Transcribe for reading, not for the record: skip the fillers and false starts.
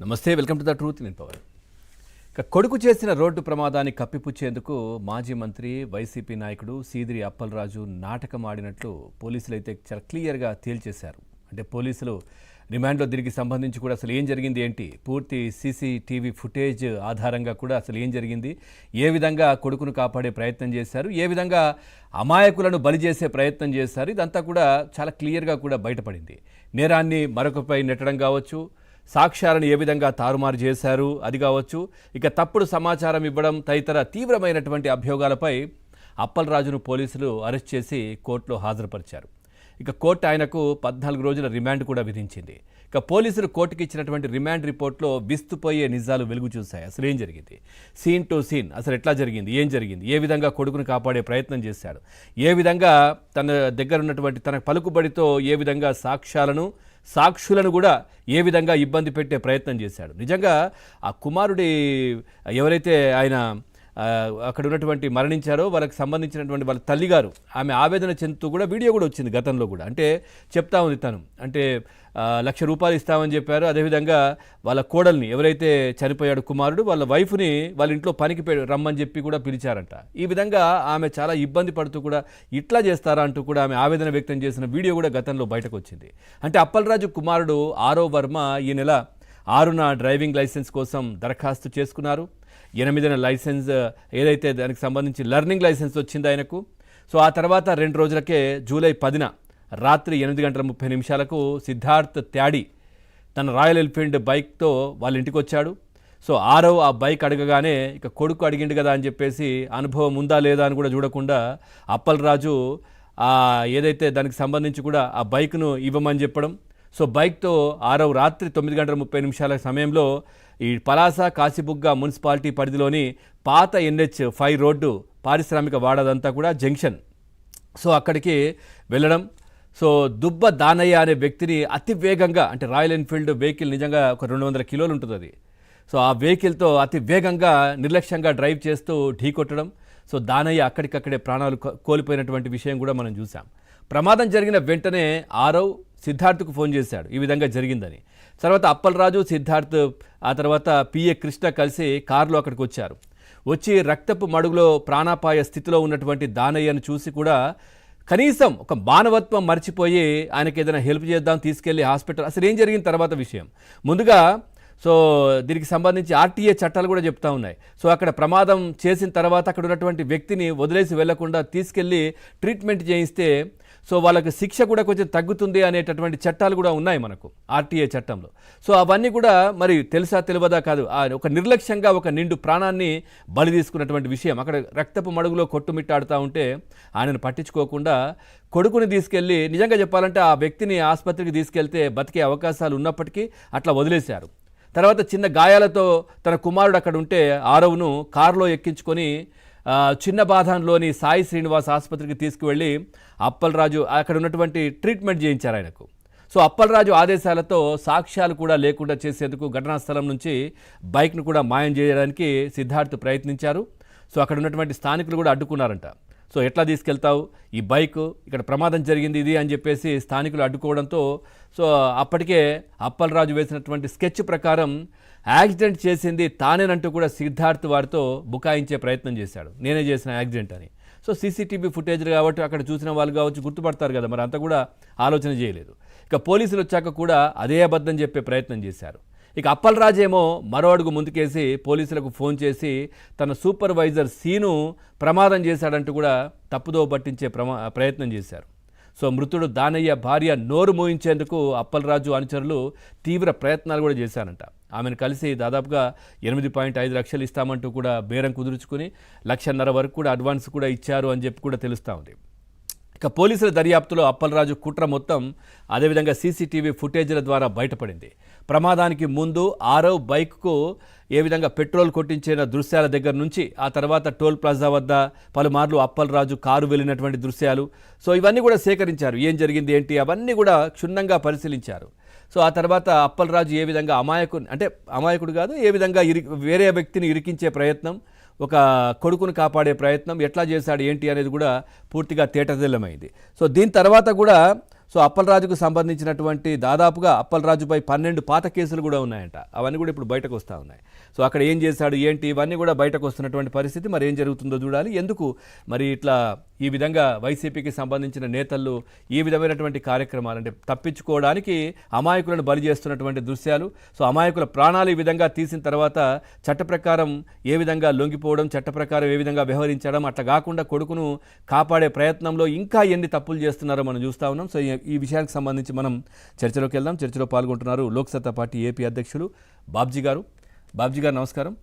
నమస్తే, welcome to the truth. నేను power. కొడుకు చేసిన రోడ్డు ప్రమాదాన్ని కప్పిపుచ్చేందుకు మాజీ మంత్రి వైసీపీ నాయకుడు సీదిరి అప్పలరాజు నాటకం ఆడినట్లు పోలీసులు అయితే చాలా క్లియర్గా తేల్చేశారు. అంటే పోలీసులు రిమాండ్లో దీనికి సంబంధించి కూడా అసలు ఏం జరిగింది ఏంటి, పూర్తి సీసీటీవీ ఫుటేజ్ ఆధారంగా కూడా అసలు ఏం జరిగింది, ఏ విధంగా కొడుకును కాపాడే ప్రయత్నం చేశారు, ఏ విధంగా అమాయకులను బలి చేసే ప్రయత్నం చేశారు, ఇదంతా కూడా చాలా క్లియర్గా కూడా బయటపడింది. నేరాన్ని మరొకపై నెట్టడం కావచ్చు, సాక్ష్యాలను ఏ విధంగా తారుమారు చేశారు అది కావచ్చు, ఇక తప్పుడు సమాచారం ఇవ్వడం తదితర తీవ్రమైనటువంటి అభియోగాలపై అప్పలరాజును పోలీసులు అరెస్ట్ చేసి కోర్టులో హాజరుపరిచారు. ఇక కోర్టు ఆయనకు 14 రోజుల రిమాండ్ కూడా విధించింది. ఇక పోలీసులు కోర్టుకి ఇచ్చినటువంటి రిమాండ్ రిపోర్ట్లో విస్తుపోయే నిజాలు వెలుగు చూశాయి. అసలు ఏం జరిగింది, సీన్ టు సీన్ అసలు ఎట్లా జరిగింది, ఏం జరిగింది, ఏ విధంగా కొడుకును కాపాడే ప్రయత్నం చేశాడు, ఏ విధంగా తన దగ్గర ఉన్నటువంటి తన పలుకుబడితో ఏ విధంగా సాక్షులను కూడా ఏ విధంగా ఇబ్బంది పెట్టే ప్రయత్నం చేశాడు. నిజంగా ఆ కుమారుడి ఎవరైతే ఆయన అక్కడ ఉన్నటువంటి మరణించారో వాళ్ళకి సంబంధించినటువంటి వాళ్ళ తల్లిగారు ఆమె ఆవేదన చెందుతూ కూడా వీడియో కూడా వచ్చింది గతంలో కూడా. అంటే చెప్తా ఉంది తను, అంటే ₹1,00,000 ఇస్తామని చెప్పారు. అదేవిధంగా వాళ్ళ కోడల్ని ఎవరైతే చనిపోయాడు కుమారుడు, వాళ్ళ వైఫ్ని వాళ్ళ ఇంట్లో పనికి రమ్మని చెప్పి కూడా పిలిచారంట. ఈ విధంగా ఆమె చాలా ఇబ్బంది పడుతూ కూడా ఇట్లా చేస్తారా అంటూ కూడా ఆమె ఆవేదన వ్యక్తం చేసిన వీడియో కూడా గతంలో బయటకు వచ్చింది. అంటే అప్పలరాజు కుమారుడు ఆరవ్ వర్మ ఈ నెల 6న డ్రైవింగ్ లైసెన్స్ కోసం దరఖాస్తు చేసుకున్నారు. 8న లైసెన్స్ ఏదైతే దానికి సంబంధించి లెర్నింగ్ లైసెన్స్ వచ్చింది ఆయనకు. సో ఆ తర్వాత 2 రోజులకే జూలై 10న రాత్రి 8:30 సిద్ధార్థ్ త్యాడి తన రాయల్ ఎన్ఫీల్డ్ బైక్తో వాళ్ళ ఇంటికి వచ్చాడు. సో ఆరవ్ ఆ బైక్ అడగగానే ఇక కొడుకు అడిగిండు కదా అని చెప్పేసి అనుభవం ఉందా లేదా అని కూడా చూడకుండా అప్పలరాజు ఏదైతే దానికి సంబంధించి కూడా ఆ బైక్ను ఇవ్వమని చెప్పడం. సో బైక్తో ఆరవ్ రాత్రి 9:30 సమయంలో ఈ పలాస కాశీబుగ్గ మున్సిపాలిటీ పరిధిలోని పాత NH5 రోడ్డు పారిశ్రామిక వాడదంతా కూడా జంక్షన్, సో అక్కడికి వెళ్ళడం. సో దుబ్బ దానయ్య అనే వ్యక్తిని అతి వేగంగా, అంటే రాయల్ ఎన్ఫీల్డ్ వెహికల్ నిజంగా ఒక 200 కిలోలు ఉంటుంది అది, సో ఆ వెహికల్తో అతి వేగంగా నిర్లక్ష్యంగా డ్రైవ్ చేస్తూ ఢీకొట్టడం. సో దానయ్య అక్కడికక్కడే ప్రాణాలు కోల్పోయినటువంటి విషయం కూడా మనం చూసాం. ప్రమాదం జరిగిన వెంటనే ఆరవ్ సిద్ధార్థ్కు ఫోన్ చేశాడు ఈ విధంగా జరిగిందని. తర్వాత అప్పలరాజు, సిద్ధార్థ్, ఆ తర్వాత పిఏ కృష్ణ కలిసి కారులో అక్కడికి వచ్చారు. వచ్చి రక్తపు మడుగులో ప్రాణాపాయ స్థితిలో ఉన్నటువంటి దానయ్యను చూసి కూడా కనీసం ఒక మానవత్వం మర్చిపోయి ఆయనకి ఏదైనా హెల్ప్ చేద్దాం తీసుకెళ్లి హాస్పిటల్. అసలు ఏం జరిగిన తర్వాత విషయం ముందుగా, సో దీనికి సంబంధించి ఆర్టీఏ చట్టాలు కూడా చెప్తా ఉన్నాయి. సో అక్కడ ప్రమాదం చేసిన తర్వాత అక్కడ ఉన్నటువంటి వ్యక్తిని వదిలేసి వెళ్లకుండా తీసుకెళ్లి ట్రీట్మెంట్ చేయిస్తే సో వాళ్ళకి శిక్ష కూడా కొంచెం తగ్గుతుంది అనేటటువంటి చట్టాలు కూడా ఉన్నాయి మనకు ఆర్టీఏ చట్టంలో. సో అవన్నీ కూడా మరి తెలుసా తెలియదా కాదు, ఒక నిర్లక్ష్యంగా ఒక నిండు ప్రాణాన్ని బలి తీసుకున్నటువంటి విషయం. అక్కడ రక్తపు మడుగులో కొట్టుమిట్టాడుతూ ఉంటే ఆయనను పట్టించుకోకుండా కొడుకుని తీసుకెళ్ళి, నిజంగా చెప్పాలంటే ఆ వ్యక్తిని ఆసుపత్రికి తీసుకెళ్తే బతికే అవకాశాలు ఉన్నప్పటికీ అట్లా వదిలేశారు. తర్వాత చిన్న గాయాలతో తన కుమారుడు అక్కడ ఉంటే ఆరవ్ను కారులో ఎక్కించుకొని చిన్న బాధాన్లోని సాయి శ్రీనివాస్ ఆసుపత్రికి తీసుకువెళ్ళి అప్పలరాజు అక్కడ ఉన్నటువంటి ట్రీట్మెంట్ చేయించారు ఆయనకు. సో అప్పలరాజు ఆదేశాలతో సాక్ష్యాలు కూడా లేకుండా చేసేందుకు ఘటనా స్థలం నుంచి బైక్ను కూడా మాయం చేయడానికి సిద్ధార్థ్ ప్రయత్నించారు. సో అక్కడ ఉన్నటువంటి స్థానికులు కూడా అడ్డుకున్నారంట. సో ఎట్లా తీసుకెళ్తావు ఈ బైక్, ఇక్కడ ప్రమాదం జరిగింది ఇది అని చెప్పేసి స్థానికులు అడ్డుకోవడంతో సో అప్పటికే అప్పలరాజు వేసినటువంటి స్కెచ్ ప్రకారం యాక్సిడెంట్ చేసింది తానేనంటూ కూడా సిద్ధార్థ్ వారితో బుకాయించే ప్రయత్నం చేశాడు, నేనే చేసిన యాక్సిడెంట్ అని. సో సీసీటీవీ ఫుటేజ్ కాబట్టి అక్కడ చూసిన వాళ్ళు కావచ్చు గుర్తుపడతారు కదా, మరి అంతా కూడా ఆలోచన చేయలేదు. ఇక పోలీసులు వచ్చాక కూడా అదే అబద్ధం చెప్పే ప్రయత్నం చేశారు. ఇక అప్పలరాజు ఏమో మరో అడుగు ముందుకేసి పోలీసులకు ఫోన్ చేసి తన సూపర్వైజర్ సీను ప్రమాదం చేశాడంటూ కూడా తప్పుదో పట్టించే ప్రయత్నం చేశారు. సో మృతుడు దానయ్య భార్య నోరు మోయించేందుకు అప్పలరాజు అనుచరులు తీవ్ర ప్రయత్నాలు కూడా చేశారంట. ఆమెను కలిసి దాదాపుగా 8.5 లక్షలు ఇస్తామంటూ కూడా బేరం కుదుర్చుకుని 1,50,000 వరకు కూడా అడ్వాన్స్ కూడా ఇచ్చారు అని చెప్పి కూడా తెలుస్తూ ఉంది. ఇక పోలీసుల దర్యాప్తులో అప్పలరాజు కుట్ర మొత్తం అదేవిధంగా సీసీటీవీ ఫుటేజ్ల ద్వారా బయటపడింది. ప్రమాదానికి ముందు ఆరవ్ బైక్కు ఏ విధంగా పెట్రోల్ కొట్టించిన దృశ్యాల దగ్గర నుంచి ఆ తర్వాత టోల్ ప్లాజా వద్ద పలుమార్లు అప్పలరాజు కారు వెళ్ళినటువంటి దృశ్యాలు, సో ఇవన్నీ కూడా సేకరించారు. ఏం జరిగింది ఏంటి అవన్నీ కూడా క్షుణ్ణంగా పరిశీలించారు. సో ఆ తర్వాత అప్పలరాజు ఏ విధంగా అమాయకుడు కాదు, ఏ విధంగా వేరే వ్యక్తిని ఇరికించే ప్రయత్నం, ఒక కొడుకును కాపాడే ప్రయత్నం ఎట్లా చేశాడు ఏంటి అనేది కూడా పూర్తిగా తేటతెల్లమైంది. సో దీని తర్వాత కూడా సో అప్పలరాజుకు సంబంధించినటువంటి దాదాపుగా అప్పలరాజుపై 12 పాత కేసులు కూడా ఉన్నాయంట. అవన్నీ కూడా ఇప్పుడు బయటకు వస్తూ ఉన్నాయి. సో అక్కడ ఏం చేశాడు ఏంటి ఇవన్నీ కూడా బయటకు వస్తున్నటువంటి పరిస్థితి. మరి ఏం జరుగుతుందో చూడాలి. ఎందుకు మరి ఇట్లా ఈ విధంగా వైసీపీకి సంబంధించిన నేతలు ఈ విధమైనటువంటి కార్యక్రమాలు అంటే తప్పించుకోవడానికి అమాయకులను బలి చేస్తున్నటువంటి దృశ్యాలు. సో అమాయకుల ప్రాణాలు ఈ విధంగా తీసిన తర్వాత చట్ట ప్రకారం ఏ విధంగా లొంగిపోవడం, చట్ట ప్రకారం ఏ విధంగా వ్యవహరించడం, అట్లా కాకుండా కొడుకును కాపాడే ప్రయత్నంలో ఇంకా ఎన్ని తప్పులు చేస్తున్నారో మనం చూస్తూ ఉన్నాం. సో ఈ విషయానికి సంబంధించి మనం చర్చలోకి వెళ్దాం. చర్చలో పాల్గొంటున్నారు లోక్సత్తా పార్టీ ఏపీ అధ్యక్షులు బాబ్జీ గారు. బాబ్జీ గారు నమస్కారం.